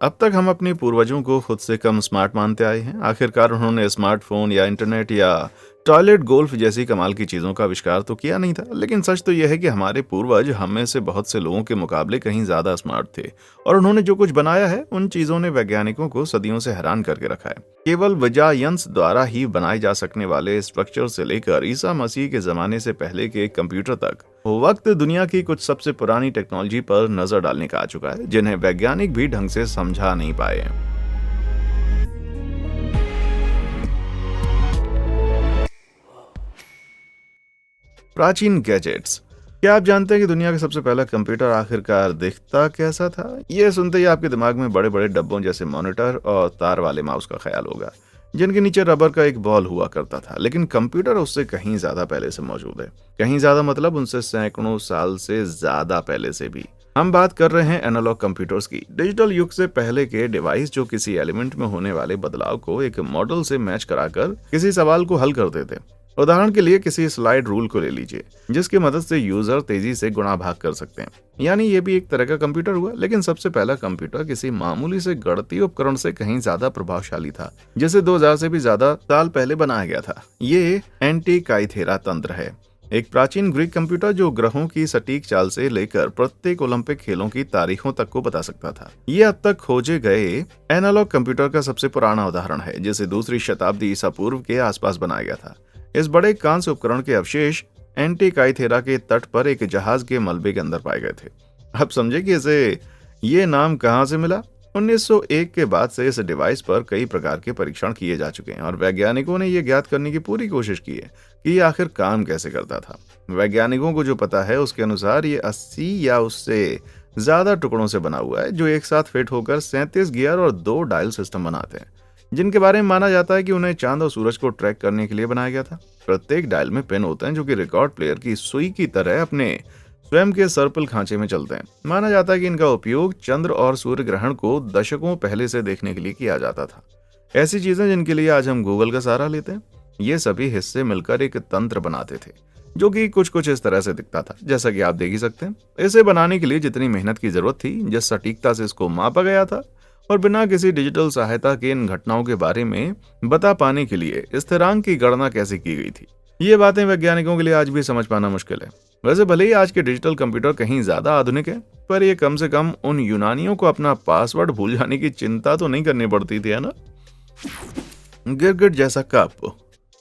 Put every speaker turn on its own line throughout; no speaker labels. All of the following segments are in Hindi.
अब तक हम अपने पूर्वजों को खुद से कम स्मार्ट मानते आए हैं। आखिरकार उन्होंने स्मार्टफोन या इंटरनेट या टॉयलेट गोल्फ जैसी कमाल की चीज़ों का आविष्कार तो किया नहीं था, लेकिन सच तो यह है कि हमारे पूर्वज हम में से बहुत से लोगों के मुकाबले कहीं ज़्यादा स्मार्ट थे। और उन्होंने जो कुछ बनाया है, उन चीज़ों ने वैज्ञानिकों को सदियों से हैरान करके रखा है। केवल वजायंस द्वारा ही बनाए जा सकने वाले स्ट्रक्चर से लेकर ईसा मसीह के ज़माने से पहले के कंप्यूटर तक, वक्त दुनिया की कुछ सबसे पुरानी टेक्नोलॉजी पर नजर डालने का आ चुका है, जिन्हें वैज्ञानिक भी ढंग से समझा नहीं पाए हैं। प्राचीन गैजेट्स। क्या आप जानते हैं कि दुनिया का सबसे पहला कंप्यूटर आखिरकार दिखता कैसा था? ये सुनते ही आपके दिमाग में बड़े बड़े डब्बों जैसे मॉनिटर और तार वाले माउस का ख्याल होगा, जिनके नीचे रबर का एक बॉल हुआ करता था। लेकिन कंप्यूटर उससे कहीं ज्यादा पहले से मौजूद है। कहीं ज्यादा मतलब उनसे सैकड़ों साल से ज्यादा पहले से भी। हम बात कर रहे हैं एनालॉग कंप्यूटर्स की। डिजिटल युग से पहले के डिवाइस जो किसी एलिमेंट में होने वाले बदलाव को एक मॉडल से मैच कराकर किसी सवाल को हल करते थे। उदाहरण के लिए किसी स्लाइड रूल को ले लीजिए, जिसकी मदद से यूजर तेजी से गुणा भाग कर सकते हैं। यानी ये भी एक तरह का कंप्यूटर हुआ, लेकिन सबसे पहला कंप्यूटर किसी मामूली से गणितीय उपकरण से कहीं ज्यादा प्रभावशाली था, जिसे 2000 से भी ज्यादा साल पहले बनाया गया था। ये एंटीकाइथेरा तंत्र है, एक प्राचीन ग्रीक कंप्यूटर जो ग्रहों की सटीक चाल से लेकर प्रत्येक ओलंपिक खेलों की तारीखों तक को बता सकता था। ये अब तक खोजे गए एनालॉग कंप्यूटर का सबसे पुराना उदाहरण है, जिसे दूसरी शताब्दी ईसा पूर्व के आसपास बनाया गया था। इस बड़े कांस्य उपकरण के अवशेष एंटीकाइथेरा के तट पर एक जहाज के मलबे के अंदर पाए गए थे। अब समझे कि इसे ये नाम कहां से मिला। 1901 के बाद से इस डिवाइस पर कई प्रकार के परीक्षण किए जा चुके हैं और वैज्ञानिकों ने ये ज्ञात करने की पूरी कोशिश की है कि ये आखिर काम कैसे करता था। वैज्ञानिकों को जो पता है उसके अनुसार ये 80 या उससे ज्यादा टुकड़ों से बना हुआ है, जो एक साथ फिट होकर 37 गियर और 2 डायल सिस्टम बनाते हैं, जिनके बारे में माना जाता है कि उन्हें चांद और सूरज को ट्रैक करने के लिए बनाया गया था। प्रत्येक डायल में पिन होते हैं जो कि रिकॉर्ड प्लेयर की सुई की तरह अपने स्वयं के सर्पिल खांचे में चलते हैं। माना जाता है कि इनका उपयोग चंद्र और सूर्य ग्रहण को दशकों पहले से देखने के लिए किया जाता था। ऐसी चीजें जिनके लिए आज हम गूगल का सहारा लेते हैं, ये सभी हिस्से मिलकर एक तंत्र बनाते थे, जो कि कुछ कुछ इस तरह से दिखता था, जैसा कि आप देख ही सकते हैं। इसे बनाने के लिए जितनी मेहनत की जरूरत थी, जिस सटीकता से इसको मापा गया था, और बिना किसी डिजिटल सहायता के इन घटनाओं के बारे में बता पाने के लिए स्थिरांक की गणना कैसे की गई थी, ये बातें वैज्ञानिकों के लिए आज भी समझ पाना मुश्किल है। वैसे भले ही आज के डिजिटल कंप्यूटर कहीं ज्यादा आधुनिक है, पर ये कम से कम उन यूनानियों को अपना पासवर्ड भूल जाने की चिंता तो नहीं करनी पड़ती थी, है ना। गिरगिट जैसा कप।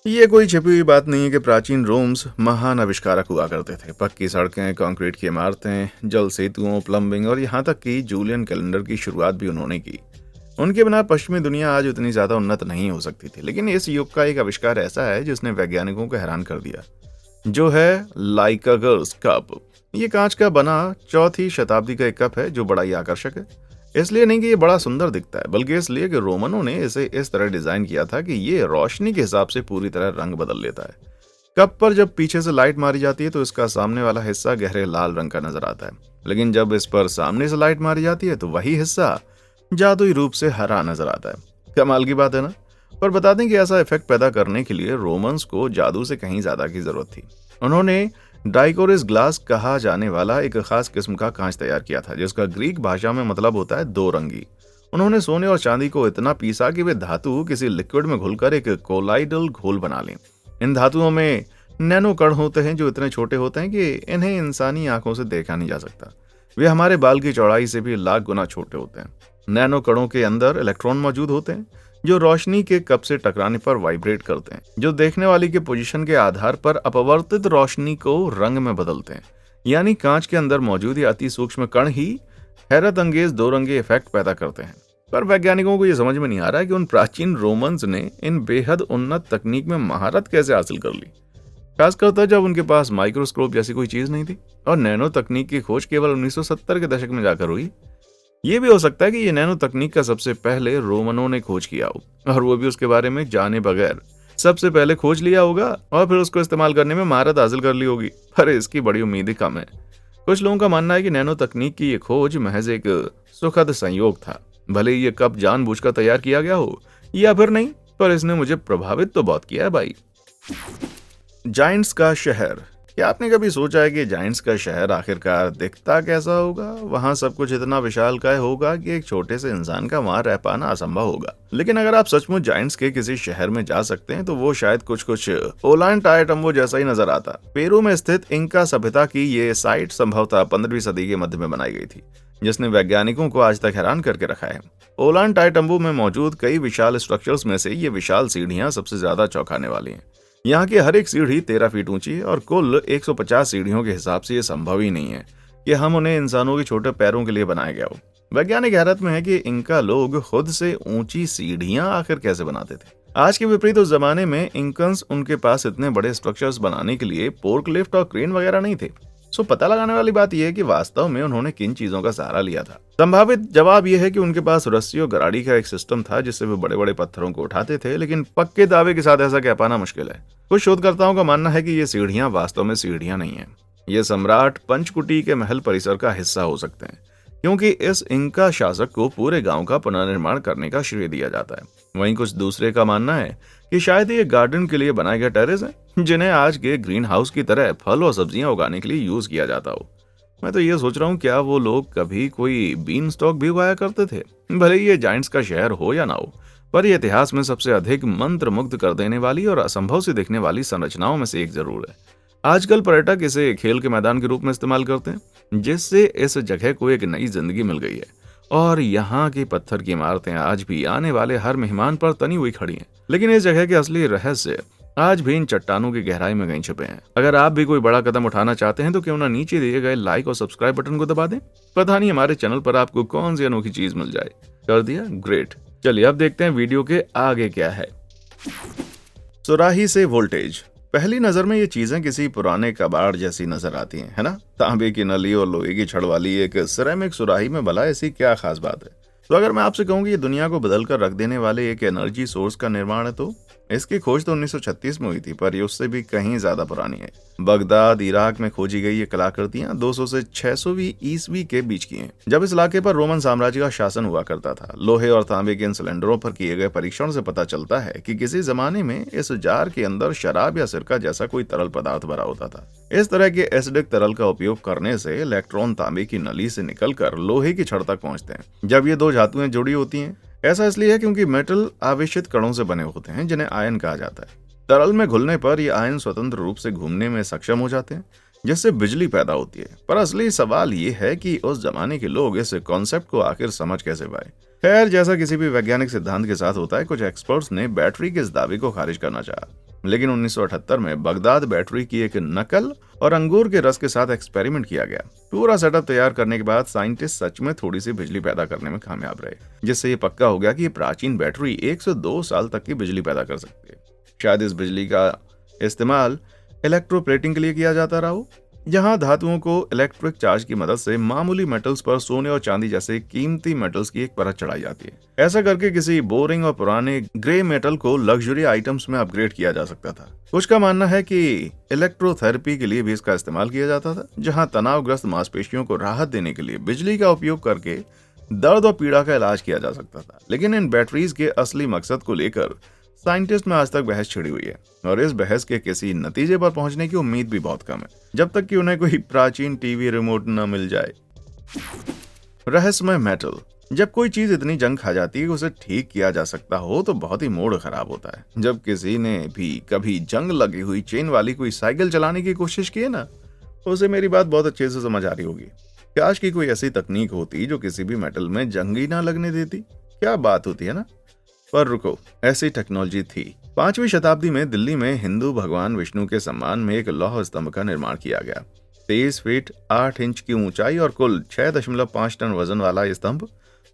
ये कोई छिपी हुई बात नहीं है कि प्राचीन रोम्स महान आविष्कारक हुआ करते थे। पक्की सड़कें, कंक्रीट की इमारतें, जल सेतुओं, प्लम्बिंग और यहाँ तक कि जूलियन कैलेंडर की शुरुआत भी उन्होंने की। उनके बिना पश्चिमी दुनिया आज उतनी ज्यादा उन्नत नहीं हो सकती थी। लेकिन इस युग का एक आविष्कार ऐसा है जिसने वैज्ञानिकों को हैरान कर दिया, जो है लाइकागर्स कप। ये कांच का बना 4वीं शताब्दी का एक कप है, जो बड़ा ही आकर्षक है। इसलिए नहीं कि ये बड़ा सुंदर दिखता है, बल्कि इसलिए कि रोमनों ने इसे इस तरह डिजाइन किया था कि ये रोशनी के हिसाब से पूरी तरह रंग बदल लेता है। कप पर जब पीछे से लाइट मारी जाती है तो इसका सामने वाला हिस्सा गहरे लाल रंग का नजर आता है, लेकिन जब इस पर सामने से लाइट मारी जाती है तो वही हिस्सा जादुई रूप से हरा नजर आता है। कमाल की बात है ना। पर बता दें कि ऐसा इफेक्ट पैदा करने के लिए रोमन्स को जादू से कहीं ज्यादा की जरूरत थी। उन्होंने डाइकोरिस ग्लास कहा जाने वाला एक खास किस्म का कांच तैयार किया था, जिसका ग्रीक भाषा में मतलब होता है दो रंगी। उन्होंने सोने और चांदी को इतना पीसा कि वे धातु किसी लिक्विड में घुलकर एक कोलाइडल घोल बना लें। इन धातुओं में नैनो कण होते हैं जो इतने छोटे होते हैं कि इन्हें इंसानी आंखों से देखा नहीं जा सकता। वे हमारे बाल की चौड़ाई से भी लाख गुना छोटे होते हैं। नैनो कणों के अंदर इलेक्ट्रॉन मौजूद होते हैं जो रोशनी के कप से टकराने पर वाइब्रेट करते हैं, जो देखने वाली के पोजीशन के आधार पर अपवर्तित रोशनी को रंग में बदलते हैं। यानी कांच के अंदर मौजूद ये अति सूक्ष्म कण ही हैरत अंगेज दो रंगे इफेक्ट पैदा करते हैं। पर वैज्ञानिकों को यह समझ में नहीं आ रहा है कि उन प्राचीन रोमन्स ने इन बेहद उन्नत तकनीक में महारत कैसे हासिल कर ली, खासकर तब जब उनके पास माइक्रोस्कोप जैसी कोई चीज नहीं थी और नैनो तकनीक की खोज केवल 1970 के दशक में जाकर हुई। ये भी हो सकता है कि ये नैनो तकनीक का सबसे पहले रोमनों ने खोज किया हो, और वो भी उसके बारे में जाने बगैर सबसे पहले खोज लिया होगा और फिर उसको इस्तेमाल करने में महारत हासिल कर ली होगी। पर इसकी बड़ी उम्मीद ही कम है। कुछ लोगों का मानना है कि नैनो तकनीक की ये खोज महज एक सुखद संयोग था। भले ही ये कप जानबूझकर तैयार किया गया हो या फिर नहीं, पर इसने मुझे प्रभावित तो बहुत किया है भाई। जायंट्स का शहर। क्या आपने कभी सोचा है कि जायंट्स का शहर आखिरकार दिखता कैसा होगा? वहां सब कुछ इतना विशालकाय होगा कि एक छोटे से इंसान का वहां रह पाना असंभव होगा। लेकिन अगर आप सचमुच जायंट्स के किसी शहर में जा सकते हैं तो वो शायद कुछ कुछ ओलांटायटम्बो जैसा ही नजर आता। पेरू में स्थित इंका सभ्यता की ये साइट संभवतः 15वीं सदी के मध्य में बनाई गई थी, जिसने वैज्ञानिकों को आज तक हैरान करके रखा है। ओलांटायटम्बो में मौजूद कई विशाल स्ट्रक्चर्स में से ये विशाल सीढ़ियां सबसे ज्यादा चौंकाने वाली हैं। यहाँ की हर एक सीढ़ी 13 फीट ऊंची है और कुल 150 सीढ़ियों के हिसाब से ये संभव ही नहीं है कि हम उन्हें इंसानों के छोटे पैरों के लिए बनाया गया हो। वैज्ञानिक हैरत में है कि इनका लोग खुद से ऊंची सीढ़ियां आखिर कैसे बनाते थे। आज के विपरीत उस जमाने में इंकन्स उनके पास इतने बड़े स्ट्रक्चर्स बनाने के लिए पोर्क लिफ्ट और क्रेन वगैरह नहीं थे। सो पता लगाने वाली बात यह है कि वास्तव में उन्होंने किन चीजों का सहारा लिया था। संभावित जवाब यह है कि उनके पास रस्सी और गराड़ी का एक सिस्टम था जिससे वे बड़े बड़े पत्थरों को उठाते थे, लेकिन पक्के दावे के साथ ऐसा कह पाना मुश्किल है। कुछ शोधकर्ताओं का मानना है कि ये सीढ़ियां वास्तव में सीढ़ियां नहीं है, ये सम्राट पंचकुटी के महल परिसर का हिस्सा हो सकते हैं, क्योंकि इस इंका शासक को पूरे गांव का पुनर्निर्माण करने का श्रेय दिया जाता है। वहीं कुछ दूसरे का मानना है कि शायद ये गार्डन के लिए बनाए गए टेरेस हैं, जिन्हें आज के ग्रीन हाउस की तरह फल और सब्जियां उगाने के लिए यूज किया जाता हो। मैं तो ये सोच रहा हूँ, क्या वो लोग कभी कोई बीन स्टॉक भी उगाया करते थे? भले ही ये जायंट्स का शहर हो या ना हो, पर यह इतिहास में सबसे अधिक मंत्र मुग्ध कर देने वाली और असंभव से दिखने वाली संरचनाओं में से एक जरूर है। आजकल पर्यटक इसे खेल के मैदान के रूप में इस्तेमाल करते हैं, जिससे इस जगह को एक नई जिंदगी मिल गई है और यहाँ की पत्थर की इमारतें आज भी आने वाले हर मेहमान पर तनी हुई खड़ी हैं। लेकिन इस जगह के असली रहस्य आज भी इन चट्टानों की गहराई में कहीं छुपे हैं। अगर आप भी कोई बड़ा कदम उठाना चाहते हैं तो क्यों ना नीचे दिए गए लाइक और सब्सक्राइब बटन को दबा दें। पता नहीं हमारे चैनल पर आपको कौन सी अनोखी चीज मिल जाए। कर दिया? ग्रेट। चलिए अब देखते हैं वीडियो के आगे क्या है। सुराही से वोल्टेज। पहली नजर में ये चीजें किसी पुराने कबाड़ जैसी नजर आती हैं, है ना? तांबे की नली और लोहे की छड़ वाली एक सिरेमिक सुराही में भला ऐसी क्या खास बात है? तो अगर मैं आपसे कहूँ कि ये दुनिया को बदल कर रख देने वाले एक एनर्जी सोर्स का निर्माण है, तो इसकी खोज तो 1936 में हुई थी, पर ये उससे भी कहीं ज्यादा पुरानी है। बगदाद, इराक में खोजी गई ये कलाकृतियां 200 से 600वीं ईस्वी के बीच की हैं, जब इस इलाके पर रोमन साम्राज्य का शासन हुआ करता था। लोहे और तांबे के इन सिलेंडरों पर किए गए परीक्षण से पता चलता है कि किसी जमाने में इस जार के अंदर शराब या सिरका जैसा कोई तरल पदार्थ भरा होता था। इस तरह के एसिडिक तरल का उपयोग करने से इलेक्ट्रॉन तांबे की नली से निकलकर लोहे की छड़ तक पहुंचते हैं। जब ये दो धातुएं जुड़ी होती हैं, ऐसा इसलिए है क्योंकि मेटल आवेशित कणों से बने होते हैं, जिन्हें आयन कहा जाता है। तरल में घुलने पर ये आयन स्वतंत्र रूप से घूमने में सक्षम हो जाते हैं, जिससे बिजली पैदा होती है। पर असली सवाल ये है कि उस जमाने के लोग इस कॉन्सेप्ट को आखिर समझ कैसे पाए। खैर, जैसा किसी भी वैज्ञानिक सिद्धांत के साथ होता है, कुछ एक्सपर्ट्स ने बैटरी के इस दावे को खारिज करना चाहा, लेकिन 1978 में बगदाद बैटरी की एक नकल और अंगूर के रस के साथ एक्सपेरिमेंट किया गया। पूरा सेटअप तैयार करने के बाद साइंटिस्ट सच में थोड़ी सी बिजली पैदा करने में कामयाब रहे, जिससे ये पक्का हो गया कि ये प्राचीन बैटरी 1 से 2 साल तक की बिजली पैदा कर सकती है। शायद इस बिजली का इस्तेमाल इलेक्ट्रोप्लेटिंग के लिए किया जाता रहा हो, जहां धातुओं को इलेक्ट्रिक चार्ज की मदद से मामूली मेटल्स पर सोने और चांदी जैसे कीमती मेटल्स की एक परत चढ़ाई जाती है। ऐसा करके किसी बोरिंग और पुराने ग्रे मेटल को लग्जरी आइटम्स में अपग्रेड किया जा सकता था। कुछ का मानना है कि इलेक्ट्रोथेरेपी के लिए भी इसका इस्तेमाल किया जाता था, जहां तनावग्रस्त मांसपेशियों को राहत देने के लिए बिजली का उपयोग करके दर्द और पीड़ा का इलाज किया जा सकता था। लेकिन इन बैटरीज के असली मकसद को लेकर साइंटिस्ट में आज तक बहस छिड़ी हुई है और इस बहस के किसी नतीजे पर पहुंचने की उम्मीद भी बहुत कम है, जब तक कि उन्हें कोई प्राचीन टीवी रिमोट न मिल जाए। रहस्यमय मेटल। जब कोई चीज इतनी जंग खा जाती है कि उसे ठीक किया जा सकता हो तो बहुत ही मूड खराब होता है। जब किसी ने भी कभी जंग लगी हुई चेन वाली कोई साइकिल चलाने की कोशिश की है ना, उसे मेरी बात बहुत अच्छे से समझ आ रही होगी। काश की कोई ऐसी तकनीक होती जो किसी भी मेटल में जंग ही ना लगने देती। क्या बात होती है ना? पर रुको, ऐसी टेक्नोलॉजी थी। 5वीं शताब्दी में दिल्ली में हिंदू भगवान विष्णु के सम्मान में एक लौह स्तंभ का निर्माण किया गया। 23 फीट 8 इंच की ऊंचाई और कुल 6.5 टन वजन वाला यह स्तंभ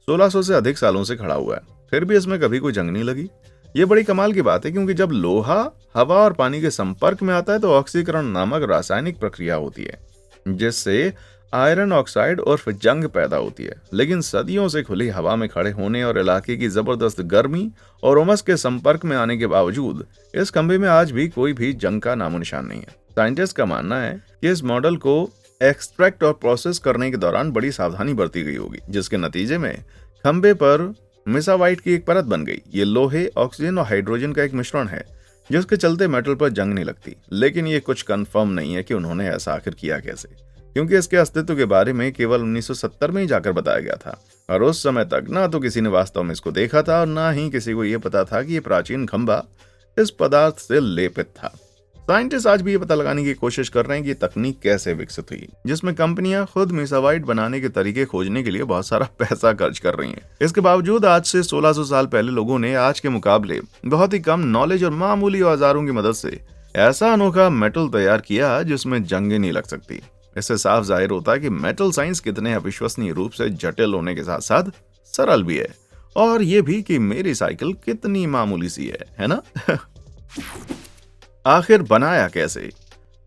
1600 से अधिक सालों से खड़ा हुआ है, फिर भी इसमें कभी कोई जंग नहीं लगी। ये बड़ी कमाल की बात है, क्योंकि जब लोहा हवा और पानी के संपर्क में आता है तो ऑक्सीकरण नामक रासायनिक प्रक्रिया होती है, जिससे आयरन ऑक्साइड और जंग पैदा होती है। लेकिन सदियों से खुली हवा में खड़े होने और इलाके की जबरदस्त गर्मी और उमस के संपर्क में आने के बावजूद इस खंभे में आज भी कोई भी जंग का नामो निशान नहीं है। साइंटिस्ट का मानना है कि इस मॉडल को एक्सट्रैक्ट और प्रोसेस करने के दौरान बड़ी सावधानी बरती गई होगी, जिसके नतीजे में खंभे पर मिसावाइट की एक परत बन गई। ये लोहे, ऑक्सीजन और हाइड्रोजन का एक मिश्रण है जिसके चलते मेटल पर जंग नहीं लगती। लेकिन ये कुछ कंफर्म नहीं है कि उन्होंने ऐसा आखिर किया कैसे, क्योंकि इसके अस्तित्व के बारे में केवल 1970 में ही जाकर बताया गया था और उस समय तक ना तो किसी ने वास्तव में इसको देखा था और ना ही किसी को यह पता था कि यह प्राचीन खंभा इस पदार्थ से लेपित था। साइंटिस्ट आज भी ये पता लगाने की कोशिश कर रहे हैं कि ये तकनीक कैसे विकसित हुई, जिसमें कंपनियां खुद मेसावाइट बनाने के तरीके खोजने के लिए बहुत सारा पैसा खर्च कर रही हैं। इसके बावजूद आज से 1600 साल पहले लोगों ने आज के मुकाबले बहुत ही कम नॉलेज और मामूली औजारों की मदद से ऐसा अनोखा मेटल तैयार किया जिसमें जंग नहीं लग सकती। इससे साफ जाहिर होता है कि मेटल साइंस कितने अविश्वसनीय रूप से जटिल होने के साथ साथ सरल भी है, और ये भी कि मेरी साइकिल कितनी मामूली सी है ना? आखिर बनाया कैसे?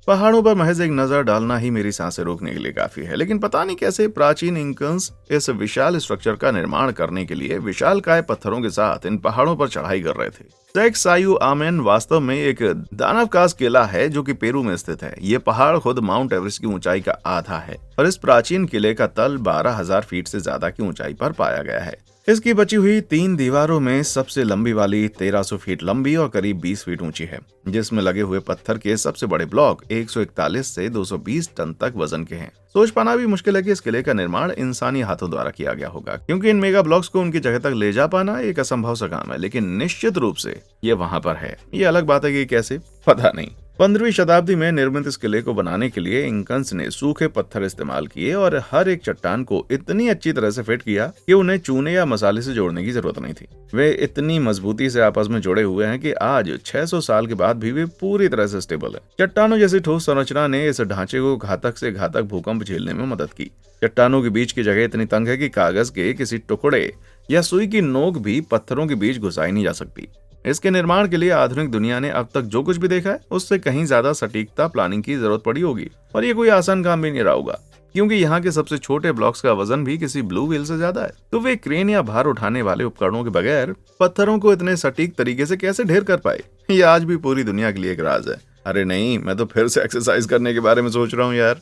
पहाड़ों पर महज एक नजर डालना ही मेरी सांसें रोकने के लिए काफी है, लेकिन पता नहीं कैसे प्राचीन इंकन्स इस विशाल स्ट्रक्चर का निर्माण करने के लिए विशालकाय पत्थरों के साथ इन पहाड़ों पर चढ़ाई कर रहे थे। सेक्सायू आमेन वास्तव में एक दानवकाज किला है जो कि पेरू में स्थित है। ये पहाड़ खुद माउंट एवरेस्ट की ऊंचाई का आधा है और इस प्राचीन किले का तल 12,000 फीट से ज्यादा की ऊंचाई पर पाया गया है। इसकी बची हुई 3 दीवारों में सबसे लंबी वाली 1300 फीट लंबी और करीब 20 फीट ऊंची है, जिसमें लगे हुए पत्थर के सबसे बड़े ब्लॉक 141 से 220 टन तक वजन के हैं। सोच पाना भी मुश्किल है कि इस किले का निर्माण इंसानी हाथों द्वारा किया गया होगा, क्योंकि इन मेगा ब्लॉक्स को उनकी जगह तक ले जा पाना एक असंभव सा काम है। लेकिन निश्चित रूप से ये वहां पर है। ये अलग बात है कि कैसे, पता नहीं। 15वीं शताब्दी में निर्मित इस किले को बनाने के लिए इंकन्स ने सूखे पत्थर इस्तेमाल किए और हर एक चट्टान को इतनी अच्छी तरह से फिट किया कि उन्हें चूने या मसाले से जोड़ने की जरूरत नहीं थी। वे इतनी मजबूती से आपस में जुड़े हुए हैं कि आज 600 साल के बाद भी वे पूरी तरह से स्टेबल है। चट्टानों जैसी ठोस संरचना ने इस ढांचे को घातक से घातक भूकंप झेलने में मदद की। चट्टानों के बीच की जगह इतनी तंग है कि कागज के किसी टुकड़े या सुई की नोक भी पत्थरों के बीच घुसाई नहीं जा सकती। इसके निर्माण के लिए आधुनिक दुनिया ने अब तक जो कुछ भी देखा है उससे कहीं ज्यादा सटीकता प्लानिंग की जरूरत पड़ी होगी, और ये कोई आसान काम भी नहीं रहा होगा, क्योंकि यहाँ के सबसे छोटे ब्लॉक्स का वजन भी किसी ब्लू व्हेल से ज्यादा है। तो वे क्रेन या भार उठाने वाले उपकरणों के बगैर पत्थरों को इतने सटीक तरीके से कैसे ढेर कर पाए, ये आज भी पूरी दुनिया के लिए एक राज है। अरे नहीं, मैं तो फिर से एक्सरसाइज करने के बारे में सोच रहा हूँ यार।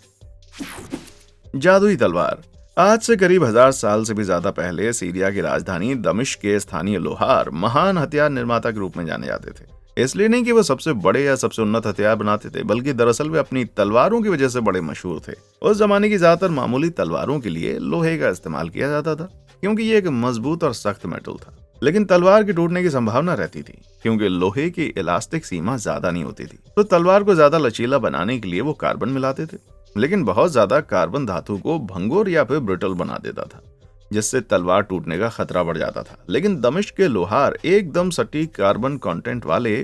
जादुई तलवार। आज से करीब 1000 साल से भी ज्यादा पहले सीरिया की राजधानी दमिश्क के स्थानीय लोहार महान हथियार निर्माता के रूप में जाने जाते थे। इसलिए नहीं कि वो सबसे बड़े या सबसे उन्नत हथियार बनाते थे, बल्कि दरअसल वे अपनी तलवारों की वजह से बड़े मशहूर थे। उस जमाने की ज्यादातर मामूली तलवारों के लिए लोहे का इस्तेमाल किया जाता था, क्योंकि ये एक मजबूत और सख्त मेटल था। लेकिन तलवार के टूटने की संभावना रहती थी, क्योंकि लोहे की इलास्टिक सीमा ज्यादा नहीं होती थी। तो तलवार को ज्यादा लचीला बनाने के लिए वो कार्बन मिलाते थे, लेकिन बहुत ज्यादा कार्बन धातु को भंगुर या फिर ब्रिटल बना देता था, जिससे तलवार टूटने का खतरा बढ़ जाता था। लेकिन दमिश्क के लोहार एकदम सटीक कार्बन कंटेंट वाले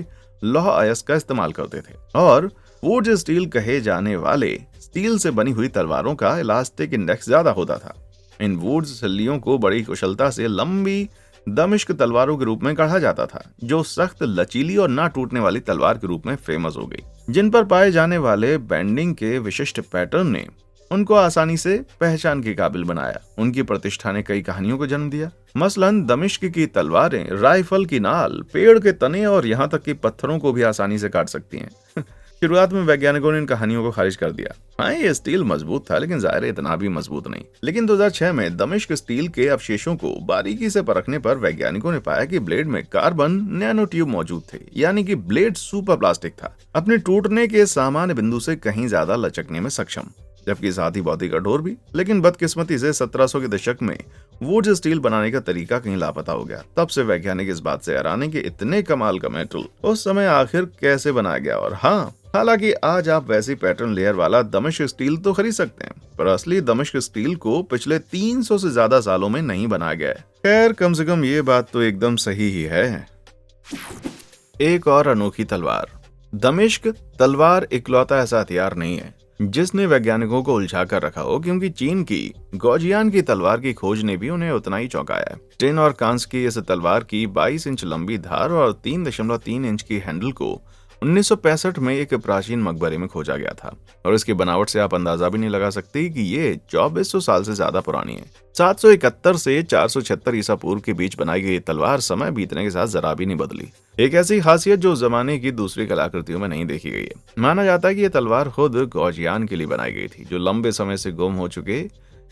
लौह अयस्क का इस्तेमाल करते थे, और वुड स्टील कहे जाने वाले स्टील से बनी हुई तलवारों का इलास्टिक इंडेक्स ज्यादा होता था। इन वुड सल्लियों को बड़ी कुशलता से लंबी दमिश्क तलवारों के रूप में गढ़ा जाता था, जो सख्त, लचीली और ना टूटने वाली तलवार के रूप में फेमस हो गई। जिन पर पाए जाने वाले बेंडिंग के विशिष्ट पैटर्न ने उनको आसानी से पहचान के काबिल बनाया। उनकी प्रतिष्ठा ने कई कहानियों को जन्म दिया। मसलन दमिश्क की तलवारें राइफल की नाल, पेड़ के तने और यहाँ तक कि पत्थरों को भी आसानी से काट सकती हैं। शुरुआत में वैज्ञानिकों ने इन कहानियों को खारिज कर दिया। हाँ, ये स्टील मजबूत था, लेकिन जाहिर है इतना भी मजबूत नहीं। लेकिन 2006 में दमिश्क स्टील के अवशेषों को बारीकी से परखने पर वैज्ञानिकों ने पाया कि ब्लेड में कार्बन नैनो ट्यूब मौजूद थे, यानी कि ब्लेड सुपर प्लास्टिक था, अपने टूटने के सामान्य बिंदु से कहीं ज्यादा लचकने में सक्षम, जबकि साथ ही बहुत ही कठोर भी। लेकिन बदकिस्मती से 1700 के दशक में वुड स्टील बनाने का तरीका कहीं लापता हो गया। तब से वैज्ञानिक इस बात से हैरान है कि इतने कमाल का मेटल उस समय आखिर कैसे बनाया गया। और हाँ, हालांकि आज आप वैसी पैटर्न लेयर वाला दमिश्क स्टील तो खरीद सकते हैं, पर असली दमिश्क स्टील को पिछले 300 से ज्यादा सालों में नहीं बनाया गया है। खैर, कम से कम ये बात तो एकदम सही ही है। एक और अनोखी तलवार। दमिश्क तलवार इकलौता ऐसा हथियार नहीं है जिसने वैज्ञानिकों को उलझा कर रखा हो, क्योंकि चीन की गौजियान की तलवार की खोज ने भी उन्हें उतना ही चौंकाया है। टिन और कांस की इस तलवार की 22 इंच लंबी धार और 3.3 इंच की हैंडल को 1965 में एक प्राचीन मकबरे में खोजा गया था, और इसकी बनावट से आप अंदाजा भी नहीं लगा सकते कि ये 2400 साल से ज्यादा पुरानी है। 771 से 476 ईसा पूर्व के बीच बनाई गई तलवार समय बीतने के साथ जरा भी नहीं बदली। एक ऐसी खासियत जो जमाने की दूसरी कलाकृतियों में नहीं देखी गई है। माना जाता है कि यह तलवार खुद गौजियान के लिए बनाई गई थी, जो लंबे समय से गुम हो चुके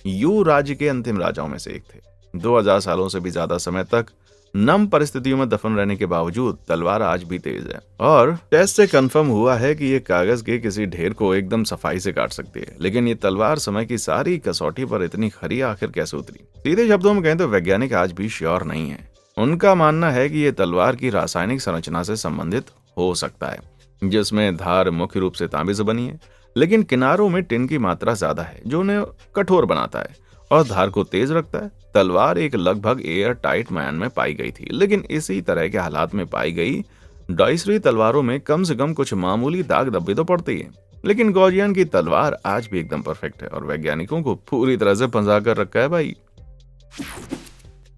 यू राज्य के अंतिम राजाओं में से एक थे। 2000 सालों से भी ज्यादा समय तक नम परिस्थितियों में दफन रहने के बावजूद तलवार आज भी तेज है, और टेस्ट से कंफर्म हुआ है कि ये कागज के किसी ढेर को एकदम सफाई से काट सकती है। लेकिन ये तलवार समय की सारी कसौटी पर इतनी खरी आखिर कैसे उतरी? सीधे शब्दों में कहें तो वैज्ञानिक आज भी श्योर नहीं है। उनका मानना है कि ये तलवार की रासायनिक संरचना से संबंधित हो सकता है, जिसमें धार मुख्य रूप से तांबे से बनी है, लेकिन किनारों में टिन की मात्रा ज्यादा है जो उन्हें कठोर बनाता है और धार को तेज रखता है। तलवार एक लगभग एयर टाइट मैन में पाई गई थी, लेकिन इसी तरह के हालात में पाई गई डाइसरी तलवारों में कम से कम कुछ मामूली दाग धब्बे तो पड़ते ही हैं। लेकिन गौजियन की तलवार आज भी एकदम परफेक्ट है और वैज्ञानिकों को पूरी तरह से फंसा कर रखा है भाई।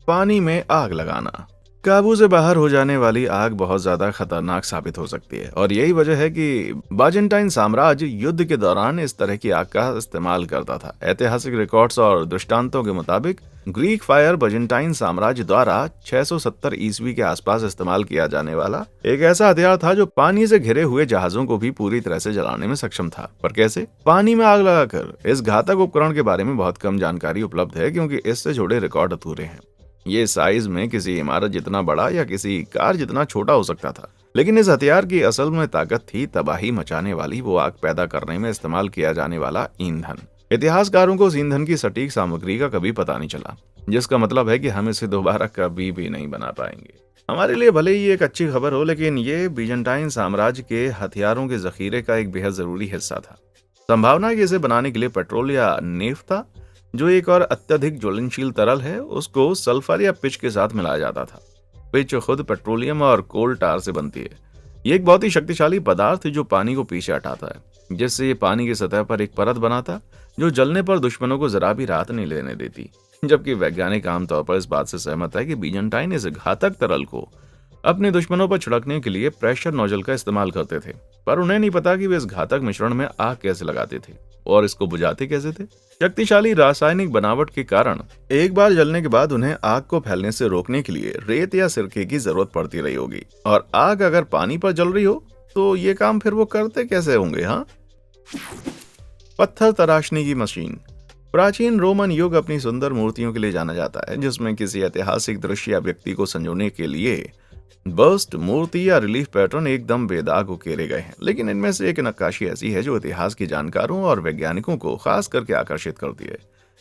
पानी में आग लगाना। काबू से बाहर हो जाने वाली आग बहुत ज्यादा खतरनाक साबित हो सकती है, और यही वजह है कि बाजेंटाइन साम्राज्य युद्ध के दौरान इस तरह की आग का इस्तेमाल करता था। ऐतिहासिक रिकॉर्ड्स और दृष्टांतों के मुताबिक ग्रीक फायर बाजेंटाइन साम्राज्य द्वारा 670 ईस्वी के आसपास इस्तेमाल किया जाने वाला एक ऐसा हथियार था जो पानी से घिरे हुए जहाजों को भी पूरी तरह से जलाने में सक्षम था। पर कैसे? पानी में आग लगाकर। इस घातक उपकरण के बारे में बहुत कम जानकारी उपलब्ध है, क्योंकि इससे जुड़े रिकॉर्ड अधूरे हैं। ये साइज में किसी इमारत जितना बड़ा या किसी कार जितना छोटा हो सकता था, लेकिन इस हथियार की असल में ताकत थी तबाही मचाने वाली वो आग पैदा करने में इस्तेमाल किया जाने वाला ईंधन। इतिहासकारों को उस ईंधन की सटीक सामग्री का कभी पता नहीं चला, जिसका मतलब है कि हम इसे दोबारा कभी भी नहीं बना पाएंगे। हमारे लिए भले ही एक अच्छी खबर हो, लेकिन ये बीजेंटाइन साम्राज्य के हथियारों के जखीरे का एक बेहद जरूरी हिस्सा था। संभावना है कि इसे बनाने के लिए पेट्रोल या नेफ्ता, जो एक और अत्यधिक ज्वलनशील तरल है, उसको सल्फर या पिच के साथ मिलाया जाता था। पिच खुद पेट्रोलियम और कोल टार से बनती है। ये एक बहुत ही शक्तिशाली पदार्थ है जो पानी को पीछे हटाता है, जिससे ये पानी की सतह पर एक परत बनाता जो जलने पर दुश्मनों को जरा भी राहत नहीं लेने देती। जबकि वैज्ञानिक आमतौर पर इस बात से सहमत है कि बीजेंटाइन इस घातक तरल को अपने दुश्मनों पर छिड़कने के लिए प्रेशर नोजल का इस्तेमाल करते थे, पर उन्हें नहीं पता कि वे इस घातक मिश्रण में आग कैसे लगाते थे और इसको बुझाते कैसे थे। शक्तिशाली रासायनिक बनावट के कारण एक बार जलने के बाद उन्हें आग को फैलने से रोकने के लिए रेत या सिरके की जरूरत पड़ती रही होगी, और आग अगर पानी पर जल रही हो तो ये काम फिर वो करते कैसे होंगे? हाँ, पत्थर तराशने की मशीन। प्राचीन रोमन युग अपनी सुंदर मूर्तियों के लिए जाना जाता है, जिसमें किसी ऐतिहासिक दृश्य या व्यक्ति को संजोने के लिए बस्ट, मूर्ति या रिलीफ पैटर्न एकदम बेदाग उकेरे गए हैं। लेकिन इनमें से एक नक्काशी ऐसी है जो इतिहास के जानकारों और वैज्ञानिकों को खास करके आकर्षित करती है।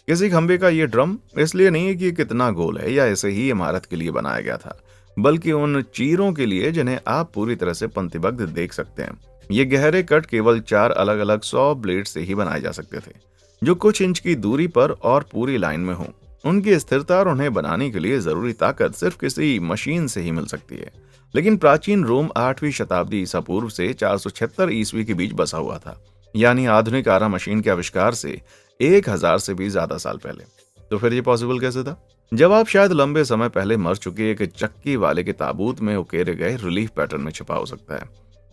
किसी खंबे का ये ड्रम इसलिए नहीं है कि कितना गोल है या ऐसे ही इमारत के लिए बनाया गया था, बल्कि उन चीरों के लिए जिन्हें आप पूरी तरह से पंक्तिबद्ध देख सकते हैं। ये गहरे कट केवल 4 अलग अलग 100 ब्लेड से ही बनाए जा सकते थे, जो कुछ इंच की दूरी पर और पूरी लाइन में हों। उनकी स्थिरता और उन्हें बनाने के लिए जरूरी ताकत सिर्फ किसी मशीन से ही मिल सकती है। लेकिन प्राचीन रोम 8वीं शताब्दी ईसा पूर्व से 476 ईस्वी के बीच बसा हुआ था, यानी आधुनिक आरा मशीन के आविष्कार से 1000 से भी ज्यादा साल पहले। तो फिर ये पॉसिबल कैसे था? जवाब शायद लंबे समय पहले मर चुके एक चक्की वाले के ताबूत में उकेरे गए रिलीफ पैटर्न में छिपा हो सकता है।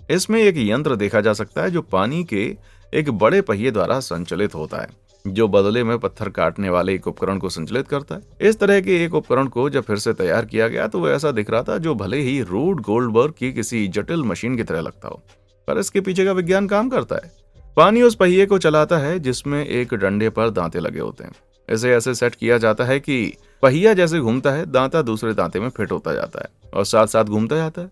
इसमें एक यंत्र देखा जा सकता है जो पानी के एक बड़े पहिए द्वारा संचालित होता है, जो बदले में पत्थर काटने वाले एक उपकरण को संचालित करता है। इस तरह के एक उपकरण को जब फिर से तैयार किया गया तो वो ऐसा दिख रहा था जो भले ही रूड गोल्डबर्ग की किसी जटिल मशीन की तरह लगता हो, पर इसके पीछे का विज्ञान काम करता है। पानी उस पहिए को चलाता है जिसमें एक डंडे पर दांते लगे होते हैं। इसे ऐसे सेट किया जाता है कि पहिया जैसे घूमता है, दांता दूसरे दांते में फिट होता जाता है और साथ साथ घूमता जाता है।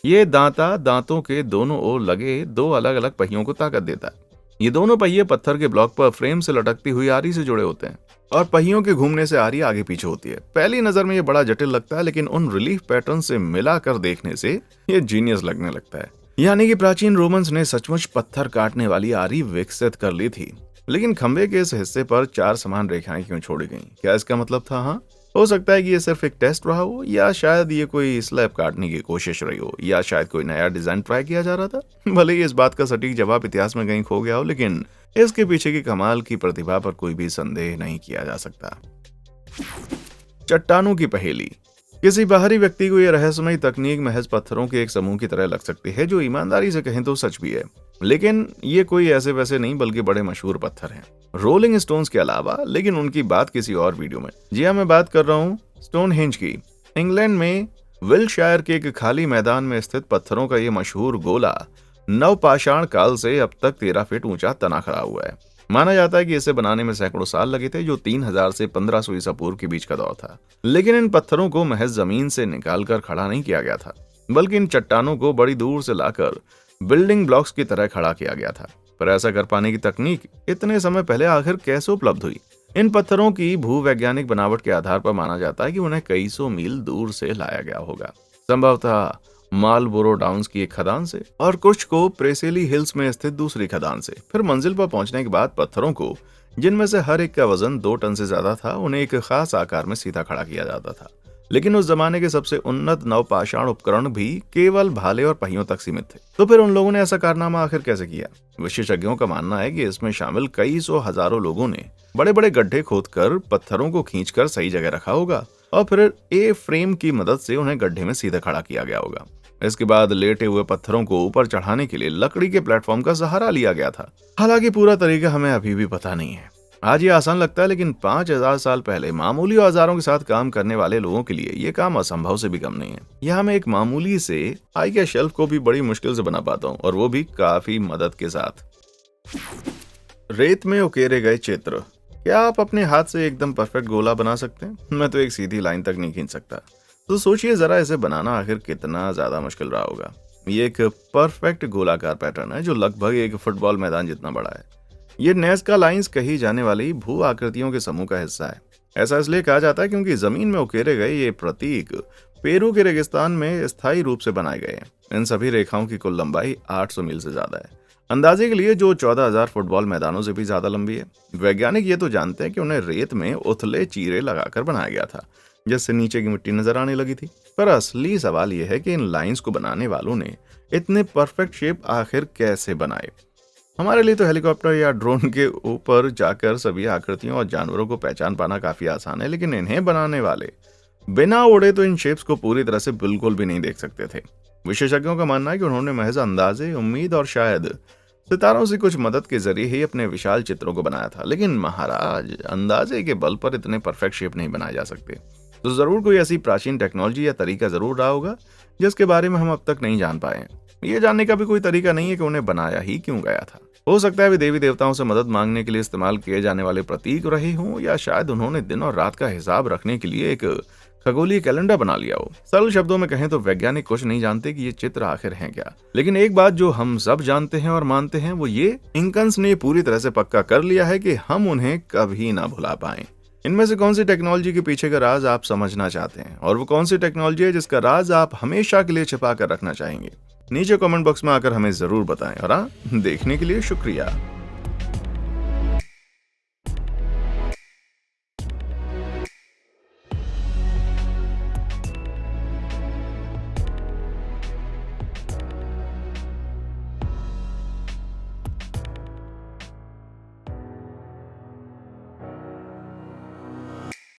ये दांता दांतों के दोनों ओर लगे 2 अलग अलग पहियों को ताकत देता है। ये दोनों पहिए पत्थर के ब्लॉक पर फ्रेम से लटकती हुई आरी से जुड़े होते हैं और पहियों के घूमने से आरी आगे पीछे होती है। पहली नजर में ये बड़ा जटिल लगता है, लेकिन उन रिलीफ पैटर्न से मिलाकर देखने से ये जीनियस लगने लगता है। यानी कि प्राचीन रोमन्स ने सचमुच पत्थर काटने वाली आरी विकसित कर ली थी। लेकिन खंबे के इस हिस्से पर 4 समान रेखाएं क्यों छोड़ी गईं? क्या इसका मतलब था? हाँ, हो सकता है कि ये सिर्फ एक टेस्ट रहा हो, या शायद ये कोई स्लैब काटने की कोशिश रही हो, या शायद कोई नया डिजाइन ट्राई किया जा रहा था। भले ही इस बात का सटीक जवाब इतिहास में कहीं खो गया हो, लेकिन इसके पीछे की कमाल की प्रतिभा पर कोई भी संदेह नहीं किया जा सकता। चट्टानों की पहेली। किसी बाहरी व्यक्ति को यह रहस्यमयी तकनीक महज पत्थरों के एक समूह की तरह लग सकती है, जो ईमानदारी से कहें तो सच भी है। लेकिन ये कोई ऐसे वैसे नहीं, बल्कि बड़े मशहूर पत्थर हैं, रोलिंग स्टोन्स के अलावा। लेकिन उनकी बात किसी और वीडियो में। जी हाँ, मैं बात कर रहा हूँ स्टोनहेंज की। इंग्लैंड में विल्शायर के एक खाली मैदान में स्थित पत्थरों का ये मशहूर गोला नवपाषाण काल से अब तक 13 फीट ऊंचा तना खड़ा हुआ है। माना जाता है कि इसे बनाने में सैकड़ों साल लगे थे, जो 3000 से 1500 ईसा पूर्व के बीच का दौर था। लेकिन इन पत्थरों को महज जमीन से निकालकर खड़ा नहीं किया गया था, बल्कि इन चट्टानों को बड़ी दूर से लाकर बिल्डिंग ब्लॉक्स की तरह खड़ा किया गया था। पर ऐसा कर पाने की तकनीक इतने समय पहले आखिर कैसे उपलब्ध हुई? इन पत्थरों की भूवैज्ञानिक बनावट के आधार पर माना जाता है कि उन्हें कई सौ मील दूर से लाया गया होगा, संभवतः मालबोरो डाउन्स की एक खदान से और कुछ को प्रेसेली हिल्स में स्थित दूसरी खदान से। फिर मंजिल पर पहुंचने के बाद पत्थरों को, जिनमें से हर एक का वजन 2 टन से ज्यादा था, उन्हें एक खास आकार में सीधा खड़ा किया जाता था। लेकिन उस जमाने के सबसे उन्नत नवपाषाण उपकरण भी केवल भाले और पहियों तक सीमित थे। तो फिर उन लोगों ने ऐसा कारनामा आखिर कैसे किया? विशेषज्ञों का मानना है कि इसमें शामिल कई सौ हजारों लोगों ने बड़े बड़े गड्ढे खोदकर पत्थरों को खींचकर सही जगह रखा होगा और फिर ए फ्रेम की मदद से उन्हें गड्ढे में सीधे खड़ा किया गया होगा। इसके बाद लेटे हुए पत्थरों को ऊपर चढ़ाने के लिए लकड़ी के प्लेटफॉर्म का सहारा लिया गया था। हालांकि पूरा तरीका हमें अभी भी पता नहीं है। आज ये आसान लगता है, लेकिन 5000 साल पहले मामूली औजारों के साथ काम करने वाले लोगों के लिए ये काम असंभव से भी कम नहीं है। यहाँ मैं एक मामूली से IKEA शेल्फ को भी बड़ी मुश्किल से बना पाता हूँ, और वो भी काफी मदद के साथ। रेत में उकेरे गए चित्र। क्या आप अपने हाथ से एकदम परफेक्ट गोला बना सकते हैं? मैं तो एक सीधी लाइन तक नहीं खींच सकता। तो सोचिए जरा, इसे बनाना आखिर कितना ज्यादा मुश्किल रहा होगा। ये एक परफेक्ट गोलाकार पैटर्न है जो लगभग एक फुटबॉल मैदान जितना बड़ा है। ये नेज़का लाइंस कही जाने वाली भू आकृतियों के समूह का हिस्सा है। ऐसा इसलिए कहा जाता है क्योंकि जमीन में उकेरे गए ये प्रतीक पेरू के रेगिस्तान में स्थायी रूप से बनाए गए हैं। इन सभी रेखाओं की कुल लंबाई 800 मील से ज्यादा है, अंदाजे के लिए जो 14,000 फुटबॉल मैदानों से भी ज्यादा लंबी है। वैज्ञानिक ये तो जानते हैं कि उन्हें रेत में उथले चीरे लगाकर बनाया गया था, जिससे नीचे की मिट्टी नजर आने लगी थी। पर असली सवाल यह है कि इन लाइंस को बनाने वालों ने इतने परफेक्ट शेप आखिर कैसे बनाए? हमारे लिए तो हेलीकॉप्टर या ड्रोन के ऊपर जाकर सभी आकृतियों और जानवरों को पहचान पाना काफी आसान है, लेकिन इन्हें बनाने वाले बिना उड़े तो इन शेप्स को पूरी तरह से बिल्कुल भी नहीं देख सकते थे। विशेषज्ञों का मानना है कि उन्होंने महज अंदाजे, उम्मीद और शायद सितारों से कुछ मदद के जरिए ही अपने विशाल चित्रों को बनाया था। लेकिन महाराज, अंदाजे के बल पर इतने परफेक्ट शेप नहीं बनाए जा सकते। तो जरूर कोई ऐसी प्राचीन टेक्नोलॉजी या तरीका जरूर रहा होगा जिसके बारे में हम अब तक नहीं जान पाए। ये जानने का भी कोई तरीका नहीं है कि उन्हें बनाया ही क्यों गया था। हो सकता है वे देवी देवताओं से मदद मांगने के लिए इस्तेमाल किए जाने वाले प्रतीक रहे हों, या शायद उन्होंने दिन और रात का हिसाब रखने के लिए एक खगोलीय कैलेंडर बना लिया हो। सरल शब्दों में कहें तो वैज्ञानिक कुछ नहीं जानते कि ये चित्र आखिर हैं क्या। लेकिन एक बात जो हम सब जानते हैं और मानते हैं वो ये, इंकन्स ने पूरी तरह से पक्का कर लिया है कि हम उन्हें कभी ना भुला पाएं। इनमें से कौन सी टेक्नोलॉजी के पीछे का राज आप समझना चाहते हैं, और वो कौन सी टेक्नोलॉजी है जिसका राज आप हमेशा के लिए छिपा कर रखना चाहेंगे? नीचे कमेंट बॉक्स में आकर हमें जरूर बताएं। और देखने के लिए शुक्रिया।